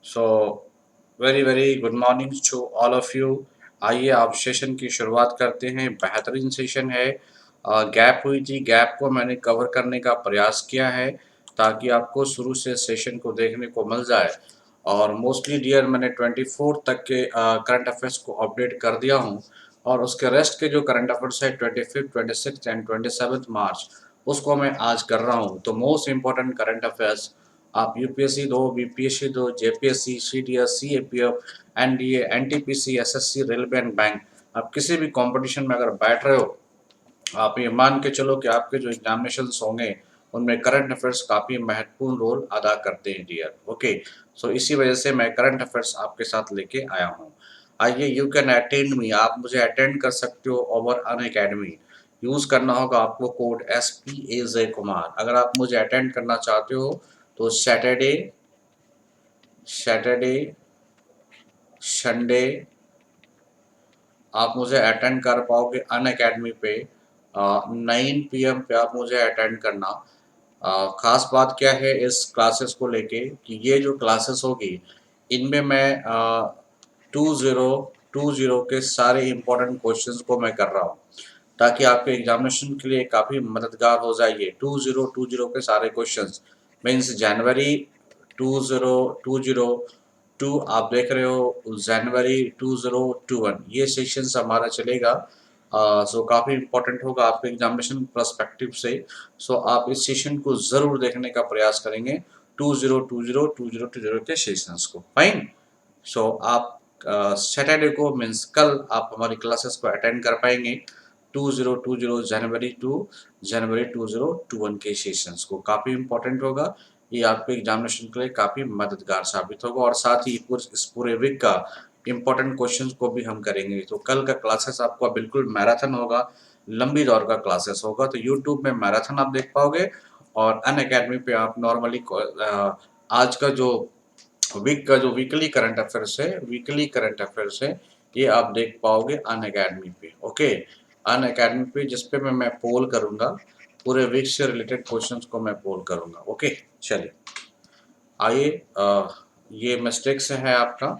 So very very good morning to all of you. आइए आप session की शुरुआत करते हैं। बेहतरीन सेशन है। गैप हुई थी, गैप को मैंने कवर करने का प्रयास किया है ताकि आपको शुरू से सेशन को देखने को मिल जाए। और मोस्टली डियर मैंने 24 तक के करंट अफेयर्स को अपडेट कर दिया हूँ। और उसके रेस्ट के जो करंट अफेयर्स है 25, 26 एंड 27 मार्च उसको मैं आज कर रहा हूँ। तो मोस्ट इंपॉर्टेंट करंट अफेयर्स आप यूपीएससी दो, बीपीएससी दो, JPSC, CDS, CAPF, NDA, NTPC, SSC, railway and bank, आप किसी भी कंपटीशन में अगर बैठ रहे हो, आप ये मान के चलो कि आपके जो एग्जामिनेशंस होंगे उनमें करंट अफेयर्स काफ़ी महत्वपूर्ण रोल अदा करते हैं डियर। ओके, सो इसी वजह से मैं करंट अफेयर्स आपके साथ लेके आया हूँ। आइए, यू कैन अटेंड मी, आप मुझे अटेंड कर सकते हो ओवर अन अकेडमी। यूज़ करना होगा आपको कोड SPAJ कुमार। अगर आप मुझे अटेंड करना चाहते हो तो सैटरडे, सैटरडे, संडे आप मुझे अटेंड कर पाओगे अन अकेडमी पे। 9 PM पे आप मुझे अटेंड करना। खास बात क्या है इस क्लासेस को लेके कि ये जो क्लासेस होगी इनमें मैं 2020 के सारे इम्पोर्टेंट क्वेश्चंस को मैं कर रहा हूँ ताकि आपके एग्जामिनेशन के लिए काफ़ी मददगार हो जाए। ये 2020 के सारे क्वेश्चंस मीन्स जनवरी 2022, आप देख रहे हो जनवरी 2021, ये सेशंस हमारा चलेगा। सो काफ़ी इम्पोर्टेंट होगा आपके एग्जामिनेशन पर्सपेक्टिव से। सो आप इस सेशन को ज़रूर देखने का प्रयास करेंगे 2020 के सेशंस को। फाइन। सो आप सैटरडे को मीन्स कल आप हमारी क्लासेस को अटेंड कर पाएंगे 2020 जनवरी टू जनवरी 2021 के सेशंस को। काफ़ी इम्पोर्टेंट होगा, ये आपके एग्जामिनेशन के लिए काफ़ी मददगार साबित होगा। और साथ ही इस पूरे वीक का इम्पोर्टेंट क्वेश्चंस को भी हम करेंगे। तो कल का क्लासेस आपका बिल्कुल मैराथन होगा, लंबी दौर का क्लासेस होगा। तो यूट्यूब में मैराथन आप देख पाओगे और अन अकेडमी पे आप नॉर्मली आज का जो वीक का जो वीकली करंट अफेयर्स है, वीकली करंट अफेयर्स है, ये आप देख पाओगे अन अकेडमी पे। ओके, अन अकेडमी पे जिस पे मैं पोल करूंगा, पूरे वीक से रिलेटेड क्वेश्चंस को मैं पोल करूंगा। ओके, चलिए आइए, ये मिस्टेक्स है आपका,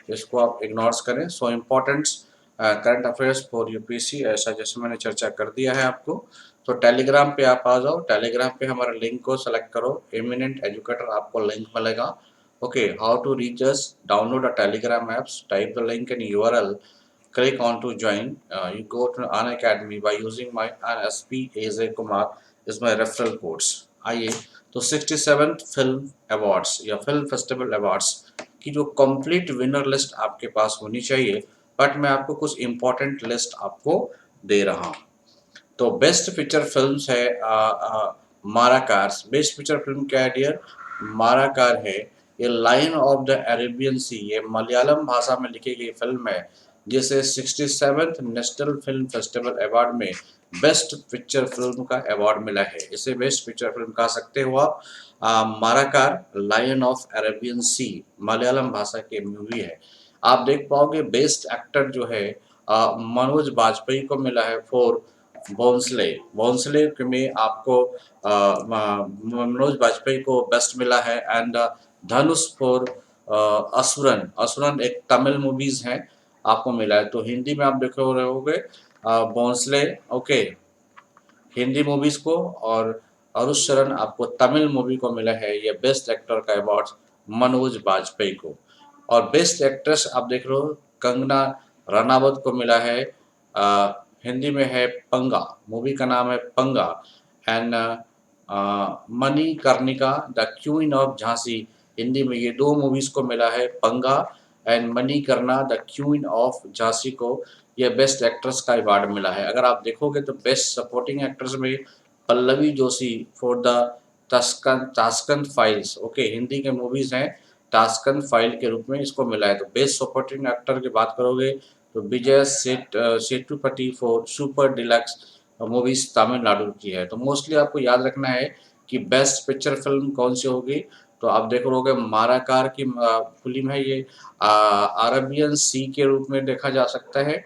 इसको आप इग्नोर्स करें। So importants current affairs for UPSC, ऐसा जैसे मैंने चर्चा कर दिया है आपको। तो टेलीग्राम पे आप आ जाओ, टेलीग्राम पे हमारे लिंक को सेलेक्ट करो, एमिनेंट एजुकेटर आपको लिंक मिलेगा। Okay, how to reach us, download a Telegram apps, type the link in URL, click on to join. You go to An Academy by using my NSP AJ Kumar is my referral codes. आइए, तो 67th film awards या film festival awards की जो complete winner list आपके पास होनी चाहिए, but मैं आपको कुछ इंपॉर्टेंट लिस्ट आपको दे रहा हूँ। तो बेस्ट पिक्चर फिल्म्स है मारा कार्स। बेस्ट पिक्चर फिल्म क्या है डियर? मारा कार है। ये लाइन ऑफ द अरेबियन सी, ये मलयालम भाषा में लिखी गई फिल्म है जिसे 67th national film festival award में बेस्ट पिक्चर फिल्म का अवार्ड मिला है। इसे बेस्ट पिक्चर फिल्म कह सकते हो आप। मारा कार, लायन ऑफ अरेबियन सी, मलयालम भाषा की मूवी है। आप देख पाओगे बेस्ट एक्टर जो है मनोज बाजपेयी को मिला है फॉर भोंसले। भोंसले में आपको मनोज बाजपेयी को बेस्ट मिला है। And Dhanush for Asuran. Asuran एक तमिल मूवीज है, आपको मिला है। तो हिंदी में आप देख रहे होगे भोंसले, ओके, हिंदी मूवीज को, और अरुष शरण आपको तमिल मूवी को मिला है ये बेस्ट एक्टर का अवार्ड मनोज बाजपेयी को। और बेस्ट एक्ट्रेस आप देख रहे हो कंगना रनावत को मिला है। हिंदी में है पंगा, मूवी का नाम है Panga. And Manikarnika the queen of Jhansi, Hindi में ये दो मूवीज को मिला है, Panga and Manikarna the queen of Jhansi को ये बेस्ट एक्ट्रेस का अवार्ड मिला है। अगर आप देखोगे तो बेस्ट सपोर्टिंग एक्ट्रेस में Pallavi Joshi for the Tashkent files, okay, Hindi के मूवीज हैं, टास्कन फाइल के रूप में इसको मिला है। तो बेस्ट सपोर्टिंग एक्टर की बात करोगे तो Vijay Sethupathi for super deluxe movies Tamil Nadu की है। तो मोस्टली आपको याद रखना है कि बेस्ट पिक्चर फिल्म कौन सी होगी। तो आप देख रहोगे माराकार की फिल्म है ये, अरबियन सी के रूप में देखा जा सकता है।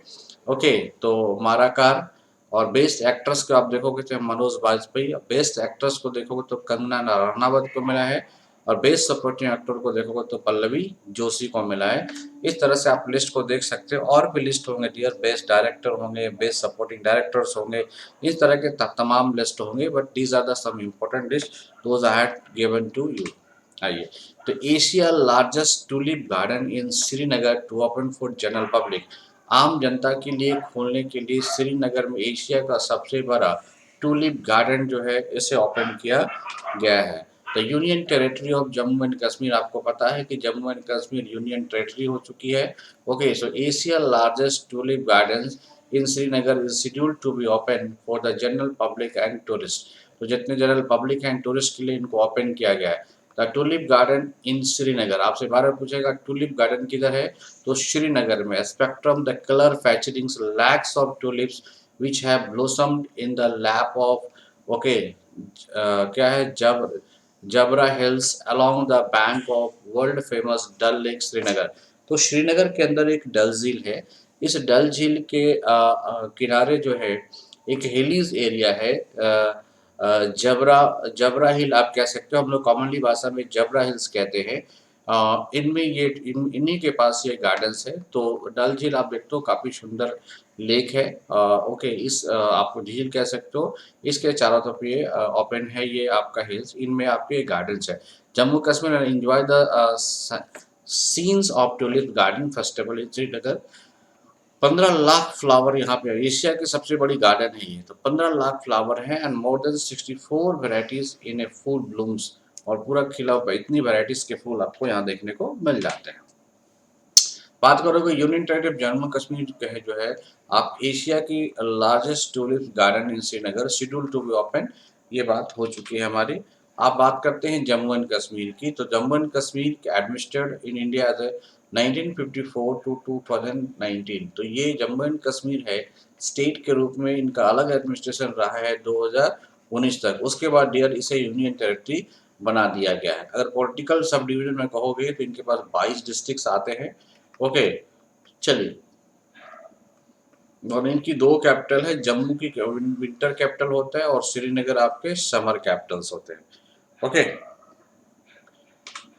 ओके, तो माराकार। और बेस्ट एक्ट्रेस को आप देखोगे तो मनोज बाजपेयी, बेस्ट एक्ट्रेस को देखोगे तो कंगना रनावत को मिला है। और बेस्ट सपोर्टिंग एक्टर को देखोगे तो पल्लवी जोशी को मिला है। इस तरह से आप लिस्ट को देख सकते हो, और भी लिस्ट होंगे डियर, बेस्ट डायरेक्टर होंगे, बेस्ट सपोर्टिंग डायरेक्टर्स होंगे, इस तरह के तमाम लिस्ट होंगे, but these are the some important list those I had given to you. आइए, तो Asia largest tulip garden in Srinagar to open for general public. आम जनता के लिए खोलने के लिए श्रीनगर में एशिया का सबसे बड़ा टूलिप गार्डन जो है इसे ओपन किया गया है। तो union territory of Jammu and Kashmir, आपको पता है कि Jammu and Kashmir union territory हो चुकी है। Okay, so Asia largest tulip gardens in Srinagar is scheduled to be open for the general public and tourist. तो जितने जनरल पब्लिक एंड टूरिस्ट के लिए इनको ओपन किया गया है। The tulip garden in Srinagar, आपसे बार बार पूछेगा टूलिप गार्डन किधर है, तो श्रीनगर में। Spectrum the colour featurings lakhs of tulips which have blossomed in the lap of, okay, क्या है, जब Zabarwan hills along the bank of world famous Dal lake Srinagar. तो श्रीनगर के अंदर एक डल झील है। इस डल झील के किनारे जो है एक हिलीज एरिया है, जबरा जबरा हिल आप कह सकते हो, हम लोग कॉमनली भाषा में जबरा हिल्स कहते हैं। इनमें ये इन्हीं के पास ये गार्डन्स है। तो डल झील आप देखते हो काफ़ी सुंदर लेक है। ओके, इस आप झील कह सकते हो। इसके चारों तरफ ये ओपन है, ये आपका हिल्स, इनमें आपके गार्डन्स है। Jammu Kashmir enjoy the scenes of tulip garden festival in Srinagar. 15 lakh flower यहाँ पे, एशिया की सबसे बड़ी गार्डन है ये। तो 15 लाख फ्लावर है and more than 64 varieties in a full blooms, और पूरा खिला हुआ इतनी वेराइटीज के फूल आपको यहाँ देखने को मिल जाते हैं। बात करोगे यूनियन टेरिटरी जम्मू कश्मीर के जो है, आप एशिया की largest tulip garden in Srinagar schedule to be open, ये बात हो चुकी है हमारी। आप बात करते हैं जम्मू एंड कश्मीर की, तो Jammu and Kashmir administered in India as 1954 to 2019। तो ये जम्मू एंड कश्मीर है स्टेट के रूप में, इनका अलग एडमिनिस्ट्रेशन रहा है 2019 तक। उसके बाद डियर इसे यूनियन टेरिटरी बना दिया गया है। अगर पॉलिटिकल सब डिवीजन में कहोगे तो इनके पास 22 डिस्ट्रिक्ट्स आते हैं। ओके, चलिए, और इनकी दो कैपिटल है, जम्मू की विंटर कैपिटल होता है और श्रीनगर आपके समर कैपिटल्स होते हैं। ओके,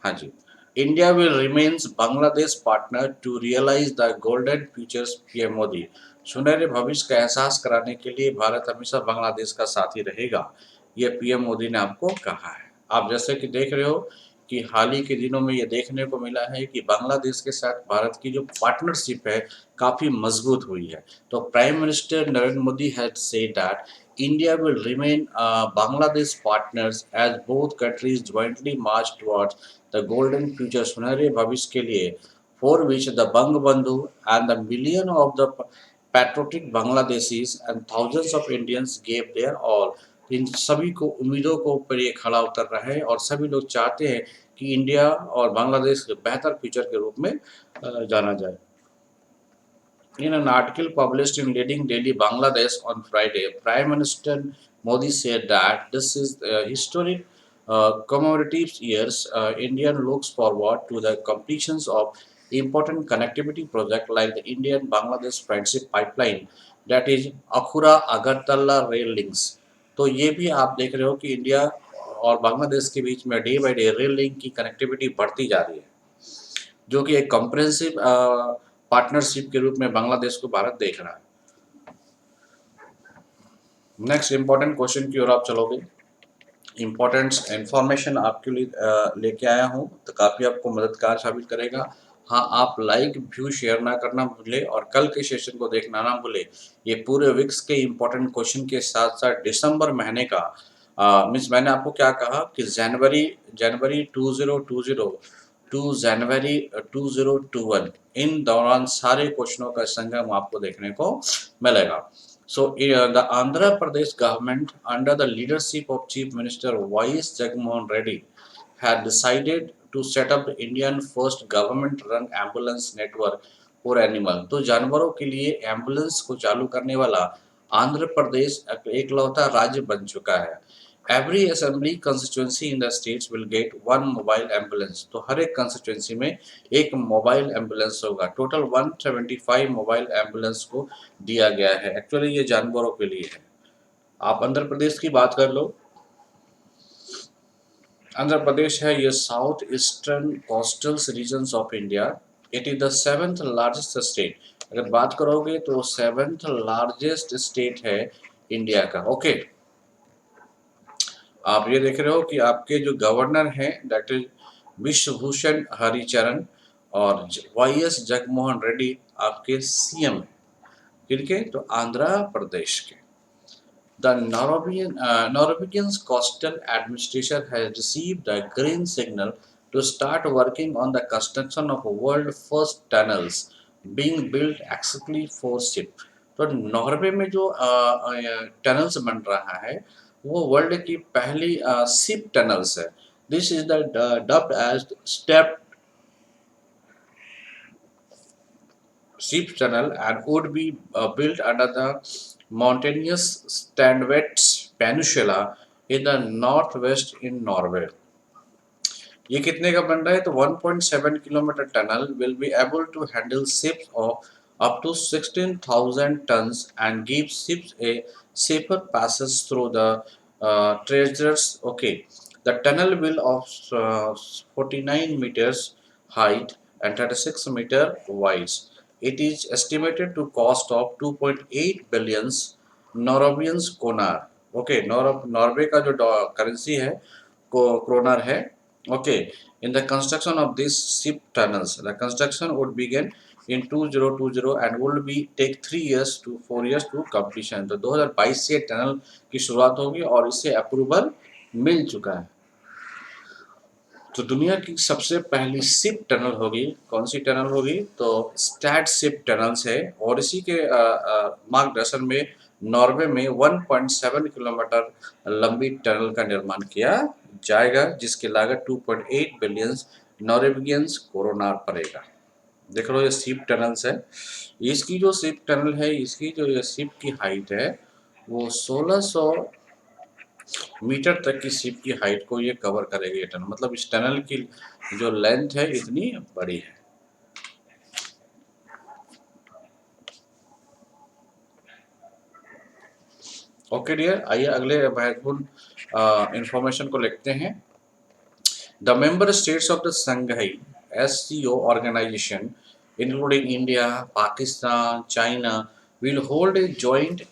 हाँ जी। India will remains Bangladesh partner to realise the golden futures, PM Modi. सुनहरे भविष्य का एहसास कराने के लिए भारत हमेशा बांग्लादेश का साथी रहेगा, ये पीएम मोदी ने आपको कहा है। आप जैसे कि देख रहे हो कि हाल ही के दिनों में ये देखने को मिला है कि बांग्लादेश के साथ भारत की जो पार्टनरशिप है काफ़ी मजबूत हुई है। तो prime minister Narendra Modi had said that India will remain Bangladesh partners as both countries jointly march towards the golden future, सुनहरे भविष्य के लिए, for which the Bangabandhu and the million of the patriotic Bangladeshis and thousands of Indians gave their all। इन सभी को उम्मीदों को ऊपर ये खड़ा उतर रहा है और सभी लोग चाहते हैं कि इंडिया और बांग्लादेश बेहतर फ्यूचर के रूप में जाना जाए। In an article published in leading Daily Bangladesh on Friday, Prime Minister Modi said that this is a historic commemorative years. India looks forward to the completions of important connectivity project like the Indian Bangladesh Friendship Pipeline, that is Akhura Agartala rail links। तो ये भी आप देख रहे हो कि India और बांग्लादेश के बीच में day by day rail link की कनेक्टिविटी बढ़ती जा रही है, जो कि एक कॉम्प्रिहेंसिव पार्टनरशिप के रूप में बांग्लादेश को भारत देख रहा है। नेक्स्ट इंपॉर्टेंट क्वेश्चन की ओर आप चलोगे। इंपॉर्टेंट इंफॉर्मेशन आपके लिए लेके आया हूँ, तो काफ़ी आपको मददगार साबित करेगा। हाँ, आप लाइक व्यू शेयर ना करना भूले और कल के सेशन को देखना ना भूले। ये पूरे वीक्स के इंपॉर्टेंट क्वेश्चन के साथ साथ दिसंबर महीने का मीन्स मैंने आपको क्या कहा कि जनवरी जनवरी 2020 टू जनवरी 2021, इन दौरान सारे क्वेश्चनों का संगम आपको देखने को मिलेगा। So the Andhra Pradesh government, under the leadership of Chief Minister Y.S. Jagmohan Reddy, had decided to set up the Indian first government-run ambulance network for animal। तो जानवरों के लिए एम्बुलेंस को चालू करने वाला आंध्र प्रदेश एकलौता राज्य बन चुका है। Every assembly constituency in the states will get one mobile ambulance. तो हर एक कंस्टिट्यूंसी में एक मोबाइल एम्बुलेंस होगा। टोटल 175 मोबाइल एम्बुलेंस को दिया गया है। एक्चुअली ये जानवरों के लिए है। आप आंध्र प्रदेश की बात कर लो, आंध्र प्रदेश है ये south eastern coastal regions of India. It is the seventh largest state. अगर बात करोगे तो सेवेंथ लार्जेस्ट स्टेट है इंडिया का। ओके, आप ये देख रहे हो कि आपके जो गवर्नर हैं डॉक्टर विश्वभूषण हरिचरण और वाईएस जगनमोहन रेड्डी आपके सीएम हैं। किनके? तो आंध्र प्रदेश के। The Norwegian Coastal Administration has received a green signal to start working on the construction of world first tunnels being built exclusively for ship. तो नॉर्वे में जो टनल्स बन रहा है वो वर्ल्ड की पहली शिप टनल्स है। This is the dubbed as step ship tunnel and would be built under the mountainous Stanwets Peninsula in the northwest in Norway. ये कितने का बन रहा है? तो 1.7 kilometre tunnel will be able to handle ships of up to 16,000 tons and give ships a safer passage through the treasures. Okay, the tunnel will of 49 meters height and 36 meter wide. It is estimated to cost of 2.8 billions Norwegian kroner. Okay, Norway का जो currency है kroner है। Okay, in the construction of these ship tunnels, the construction would begin in 2020 and would be take 3 years to 4 years to completion. तो 2022 से tunnel की शुरुआत होगी और इसे अप्रूवल मिल चुका है। तो दुनिया की सबसे पहली शिप टनल होगी। कौन सी टनल होगी? तो स्टैट शिप टनल्स है और इसी के मार्गदर्शन में नॉर्वे में 1.7 किलोमीटर लंबी टनल का निर्माण किया जाएगा जिसकी लागत 2.8 बिलियन नॉर्वेगियन क्रोनर पड़ेगा। देख लो ये शिप टनल्स है। इसकी जो शिप टनल है इसकी जो ये शिप की हाइट है वो 1600 मीटर तक की शिप की हाइट को ये कवर करेगी ये टनल। मतलब इस टनल की जो लेंथ है इतनी बड़ी है। ओके डियर, आइए अगले महत्वपूर्ण इंफॉर्मेशन को लिखते हैं। The member states of the Shanghai SCO organisation including India, Pakistan, China will hold a joint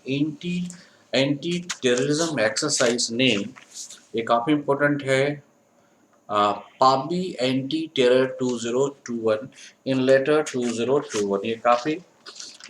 anti terrorism exercise name, ये काफ़ी इंपॉर्टेंट है, पाबी एंटी टेरर 2021 इन लेटर 2021। ये काफ़ी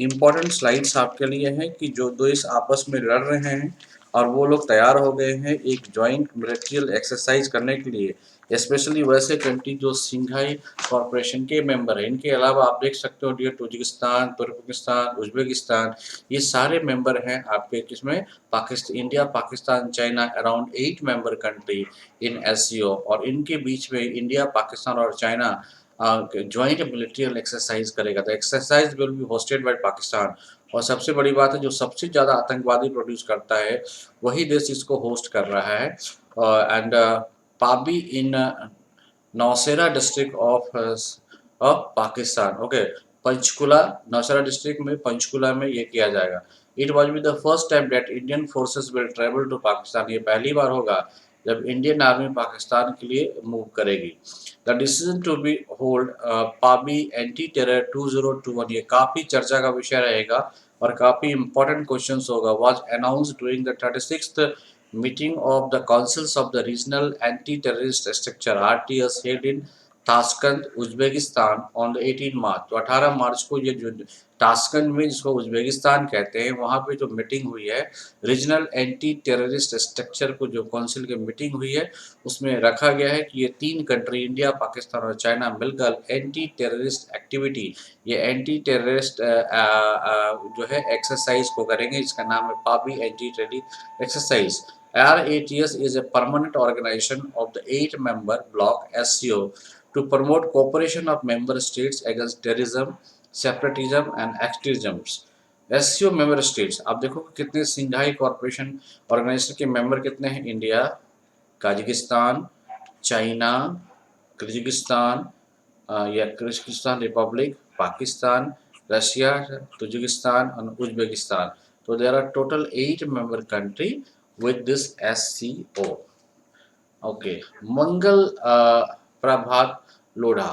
इम्पोर्टेंट स्लाइड्स आपके लिए हैं कि जो देश आपस में लड़ रहे हैं और वो लोग तैयार हो गए हैं एक जॉइंट मिलिट्रियल एक्सरसाइज करने के लिए। स्पेशली वैसे कंट्री जो सिंघाई कॉरपोरेशन के मेंबर हैं। इनके अलावा आप देख सकते हो डियर तुर्कमेनिस्तान, तुर्कमेनिस्तान, उज्बेकिस्तान, ये सारे मेंबर हैं आपके किसमें? Pakistan, India, Pakistan, China, around 8 member country in SCO. और इनके बीच में इंडिया, पाकिस्तान और चाइना ज्वाइंट मिलिट्रियल एक्सरसाइज करेगा। तो exercise will be hosted by Pakistan. और सबसे बड़ी बात है जो सबसे ज़्यादा आतंकवादी प्रोड्यूस करता है वही देश इसको होस्ट कर रहा है। And Pabbi in Nowshera district of Pakistan. Okay, Panchkula, Nowshera district में पंचकुला में ये किया जाएगा। It was be the first time that Indian forces will travel to Pakistan. ये पहली बार होगा जब इंडियन आर्मी पाकिस्तान के लिए मूव करेगी। The decision to be hold Pabbi anti terror 2021, ये काफ़ी चर्चा का विषय रहेगा और काफ़ी इंपॉर्टेंट क्वेश्चंस होगा। Was announced during the 36th meeting of the councils of the regional anti terrorist structure RTS held in Tashkent, Uzbekistan on the 18 March. तो 18 मार्च को ये जो ताशकंद में, जिसको उज्बेकिस्तान कहते हैं, वहाँ पे जो मीटिंग हुई है रीजनल एंटी टेररिस्ट स्ट्रक्चर को जो काउंसिल की मीटिंग हुई है उसमें रखा गया है कि ये 3 कंट्री इंडिया, पाकिस्तान और चाइना मिलकर एंटी टेररिस्ट एक्टिविटी, ये एंटी टेररिस्ट जो है एक्सरसाइज को करेंगे। इसका नाम है Pabbi anti terrorist exercise. RATS is a permanent organization of the 8-member bloc SCO to promote cooperation of member states against terrorism, separatism and extremism. SCO member states, आप देखो कितने सिंघाई कॉरपोरेशन ऑर्गेनाइजेशन के member कितने हैं? India, Kazakhstan, China, Kyrgyzstan या Kyrgyzstan republic, Pakistan, Russia, Turkmenistan और Uzbekistan. तो there are total 8 member country with this SCO. Okay, Mangal Prabhat Lodha,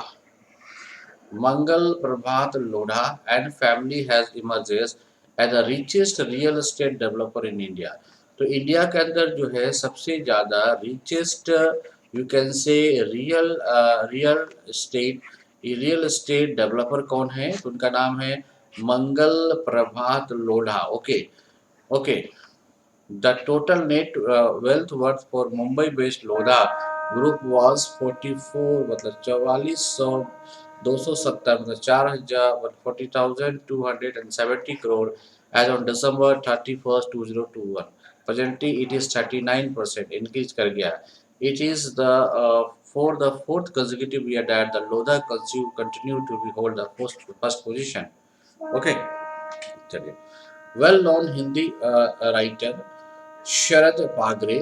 Mangal Prabhat Lodha and family has emerges as the richest real estate developer in India. तो India के अंदर जो है सबसे ज़्यादा रिचेस्ट, यू कैन से real real estate real estate developer कौन है, तो उनका नाम है Mangal Prabhat Lodha. Okay, okay, the total net wealth worth for Mumbai-based Lodha Group was 44 मतलब 44,270 मतलब 4,000 40,270 crore as on December 31st 2021. Presently it is 39% increase कर गया। It is the for the fourth consecutive year that the Lodha continue to be hold the first position. Okay, चलिए, well known Hindi writer Sharad Pagare,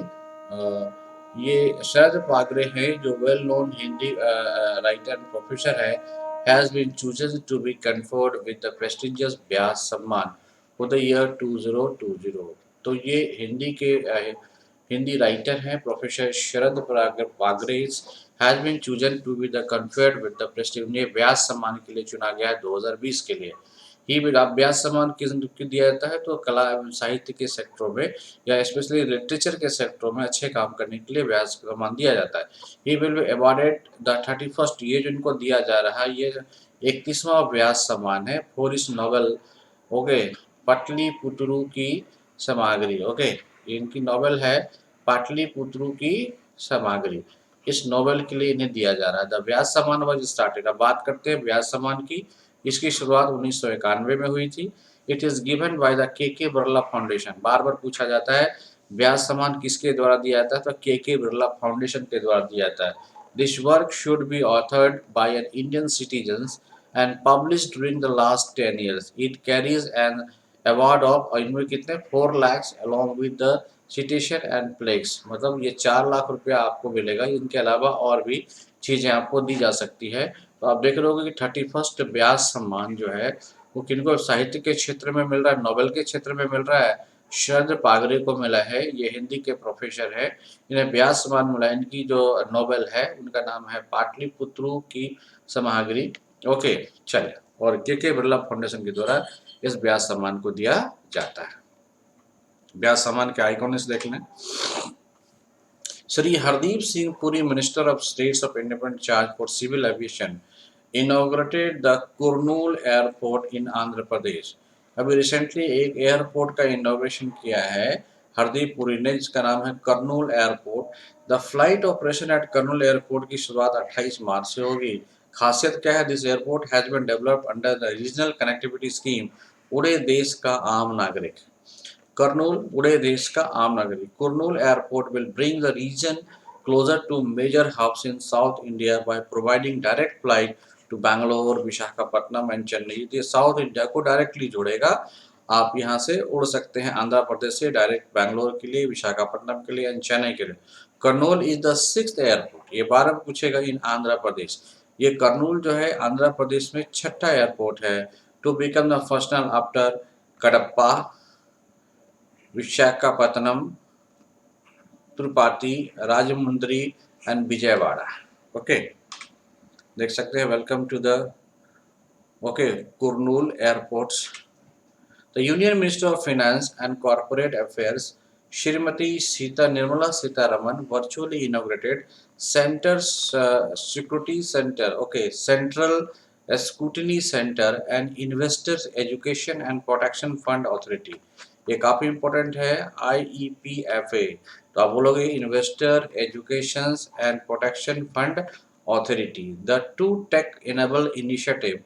ये शरद पागरे हैं जो well known Hindi writer and professor है, has been chosen to be conferred with the prestigious Vyas Samman for the year 2020। तो ये हिंदी के Hindi writer हैं professor Sharad Pagare has been chosen to be the conferred with the prestigious Vyas Samman के लिए चुना गया है 2020 के लिए। ही व्यास सम्मान किस दिया जाता है, तो कला एवं साहित्य के सेक्टरों में या स्पेशली लिटरेचर के सेक्टरों में अच्छे काम करने के लिए व्यास सम्मान दिया जाता है। He will be awarded the 31st, ये जो इनको दिया जा रहा है ये 31वां व्यास सम्मान है फॉर इस नॉवल। ओके, पाटलिपुत्रु की सामग्री। ओके, इनकी नॉवल है पाटलिपुत्रु की सामग्री, इस नॉवल के लिए इन्हें दिया जा रहा है। द व्यास सम्मान वाज स्टार्टेड, अब बात करते हैं व्यास सम्मान की। इसकी शुरुआत 1991 में हुई थी। It is given by the के बिरला फाउंडेशन। बार बार पूछा जाता है व्यास सम्मान किसके द्वारा दिया जाता है, तो के बिरला फाउंडेशन के द्वारा दिया जाता है। This work should be authored by an Indian citizens and publish during the last 10 years। It carries an award of, और इनमें कितने 4 lakhs along with the citation and plaques, मतलब ये 4 लाख रुपया आपको मिलेगा। इनके अलावा और भी चीज़ें आपको दी जा सकती है। तो आप देख रहे होगे कि 31st व्यास सम्मान जो है वो किनको साहित्य के क्षेत्र में मिल रहा है, नोबेल के क्षेत्र में मिल रहा है। शरद पागरे को मिला है, ये हिंदी के प्रोफेसर है, इन्हें व्यास सम्मान मिला है। इनकी जो नोबेल है उनका नाम है पाटलिपुत्रु की सामग्री। ओके, चलिए, और के बिरला फाउंडेशन के द्वारा इस व्यास सम्मान को दिया जाता है। व्यास सम्मान के आइकॉनिक्स देख लें। Shri Hardeep Singh Puri, Minister of States of Independent Charge for Civil Aviation, inaugurated the Kurnool Airport in Andhra Pradesh। अभी रिसेंटली एक एयरपोर्ट का इनॉग्रेशन किया है हरदीप पुरी ने, जिसका नाम है Kurnool airport. The flight operation at Kurnool airport की शुरुआत 28 मार्च से होगी। खासियत क्या है, this airport has been developed under the regional connectivity scheme उड़े देश का आम नागरिक। Kurnool, उड़े देश का आम नागरिक। Kurnool Airport will bring the region closer to major hubs in South India by providing direct flight to Bangalore, Visakhapatnam and Chennai. ये साउथ इंडिया को डायरेक्टली जोड़ेगा। आप यहाँ से उड़ सकते हैं आंध्र प्रदेश से डायरेक्ट बैंगलोर के लिए, विशाखापट्टनम के लिए एंड चेन्नई के लिए। Kurnool is the 6th airport, ये 12 पूछेगा, इन आंध्र प्रदेश। ये कर्नूल जो है आंध्र प्रदेश में 6ठा एयरपोर्ट है to become the first after Kadapa, Visakhapatnam, Tirupati, Rajahmundry and Vijayawada. Okay, देख सकते हैं, welcome to the okay Kurnool airports. The union minister of finance and corporate affairs Shrimati Sita Nirmala Sitharaman virtually inaugurated centre security centre, okay central scrutiny centre and investors education and protection fund authority. ये काफ़ी important है, IEPFA। तो आप बोलोगे investor education and protection fund authority. The two tech enable initiative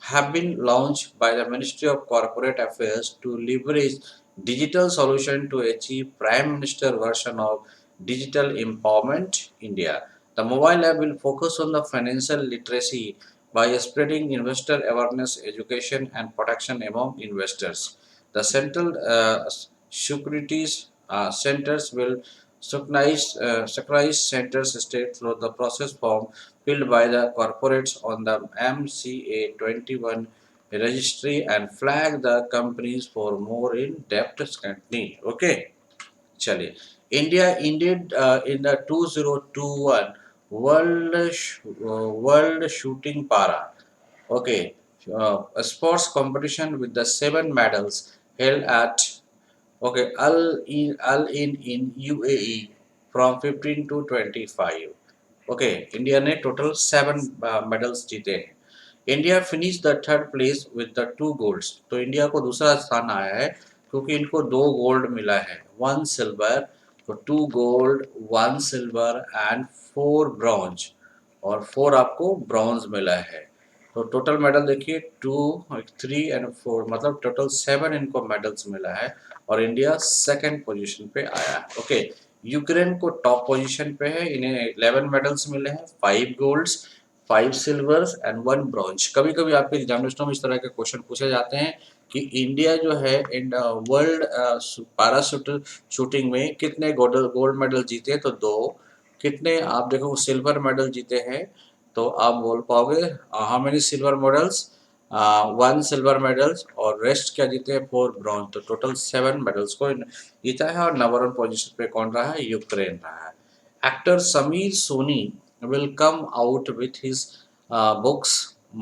have been launched by the Ministry of Corporate Affairs to leverage digital solution to achieve Prime Minister version of Digital Empowerment India. The mobile app will focus on the financial literacy by spreading investor awareness, education and protection among investors. The central securities centers will securities centers state through the process form filled by the corporates on the MCA 21 registry and flag the companies for more in-depth scrutiny. Okay, चलिए, India ended in the 2021 World Shooting Para. Okay, a sports competition with the 7 medals held at Al in UAE from 15 to 25. Okay, India ने total 7 medals जीते हैं. India finish the third place with the 2 golds. तो India को दूसरा स्थान आया है क्योंकि इनको 2 गोल्ड मिला है, 1 सिल्वर. तो 2 गोल्ड, 1 सिल्वर एंड 4 ब्रॉन्ज, और 4 आपको ब्रॉन्ज मिला है. तो टोटल मेडल देखिए 2, 3 एंड 4, मतलब टोटल 7 इनको मेडल्स मिला है और इंडिया सेकंड पोजीशन पे आया है. ओके, यूक्रेन को टॉप पोजीशन पे है, इन्हें 11 मेडल्स मिले हैं, 5 गोल्ड्स, 5 सिल्वर्स एंड 1 ब्रॉन्ज. कभी कभी आपके एग्जामिनेशन में इस तरह के क्वेश्चन पूछे जाते हैं कि इंडिया जो है इन वर्ल्ड पारा शूटिंग में कितने गोल्ड मेडल जीते, तो 2. कितने आप देखो सिल्वर मेडल जीते हैं, तो आप बोल पाओगे how many silver medals, 1 silver medals, और रेस्ट क्या जीते हैं, 4 ब्रॉन्ज. तो टोटल 7 मेडल्स को जीता है. और नंबर 1 पोजीशन पे कौन रहा है, यूक्रेन रहा है. Actor Sameer Soni will come out with his books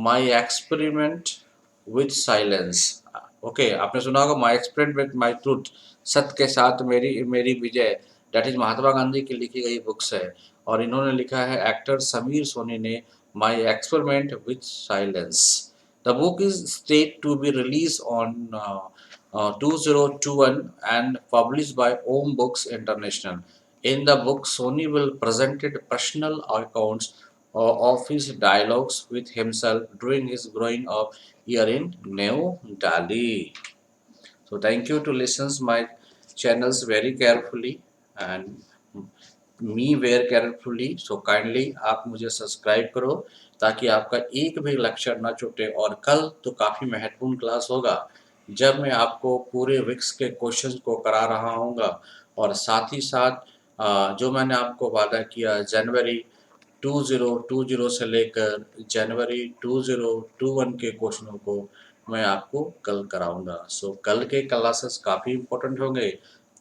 My Experiment with Silence. Okay, आपने सुना होगा माई एक्सपेरिमेंट विथ माई ट्रूथ, सत्य के साथ मेरी मेरी विजय. डेट इज महात्मा गांधी की लिखी गई बुक्स है, और इन्होंने लिखा है एक्टर समीर सोनी ने my experiment with silence. The book is state to be release on 2021 and published by Om Books International. In the book, Sony will presented personal accounts of his dialogues with himself during his growing up year in New Delhi. So thank you to listens my channels very carefully and me very carefully. So kindly आप मुझे subscribe करो ताकि आपका एक भी lecture ना छूटे. और कल तो काफ़ी महत्वपूर्ण क्लास होगा जब मैं आपको पूरे विक्स के क्वेश्चंस को करा रहा हूँगा, और साथ ही साथ जो मैंने आपको वादा किया जनवरी 2020 से लेकर जनवरी 2021 के क्वेश्चनों को मैं आपको कल कराऊंगा. सो कल के क्लासेस काफ़ी इंपॉर्टेंट होंगे.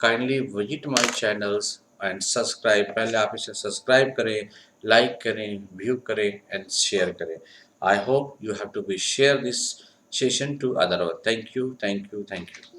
Kindly visit my channels and subscribe. पहले आप इसे सब्सक्राइब करें, लाइक करें, व्यू करें एंड शेयर करें. I hope you have to be share this session to other. Thank you, thank you, thank you.